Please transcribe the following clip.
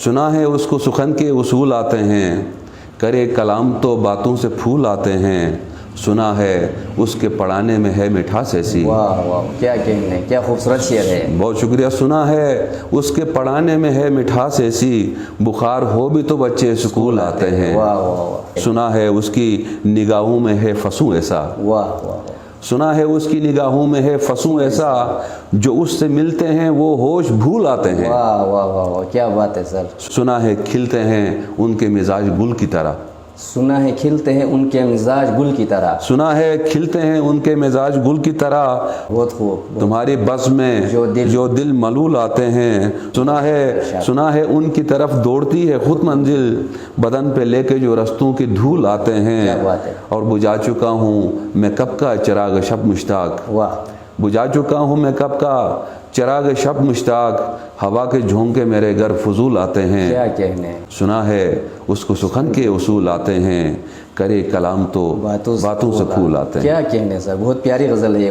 سنا ہے اس کو سخن کے اصول آتے ہیں، کرے کلام تو باتوں سے پھول آتے ہیں، سنا ہے اس کے پڑھانے میں ہے مٹھاس ایسی۔ واہ واہ، کیا کہنے، کیا خوبصورت شعر ہے۔ بہت شکریہ۔ سنا ہے اس کے پڑھانے میں ہے مٹھاس ایسی، بخار ہو بھی تو بچے اسکول آتے ہیں۔ واہ واہ واہ، سنا ہے اس کی نگاہوں میں ہے فسوں ایسا، واہ واہ، سنا ہے اس کی نگاہوں میں ہے فسوں ایسا، جو اس سے ملتے ہیں وہ ہوش بھول آتے ہیں۔ واہ واہ واہ واہ، کیا بات ہے سر۔ سنا ہے کھلتے ہیں ان کے مزاج گل کی طرح، سنا ہے کھلتے ہیں ان کے مزاج گل کی طرح۔ سنا ہے کھلتے ہیں ان کے مزاج گل کی طرح، بہت خوب۔ تمہاری بس میں جو دل ملول آتے ہیں، سنا ہے ان کی طرف دوڑتی ہے خود منزل، بدن پہ لے کے جو رستوں کی دھول آتے ہیں۔ کیا بات ہے۔ اور بجھا چکا ہوں میں کب کا چراغ شب مشتاق، واہ، بجھا چکا ہوں میں کب کا چراغ شب مشتاق، ہوا کے جھونکے میرے گھر فضول آتے ہیں۔ کیا کہنے، سنا ہے اس کو سخن کے اصول آتے ہیں، کرے کلام تو باتوں سے پھول آتے ہیں۔ کیا کہنے سر، بہت پیاری غزل ہے یہ۔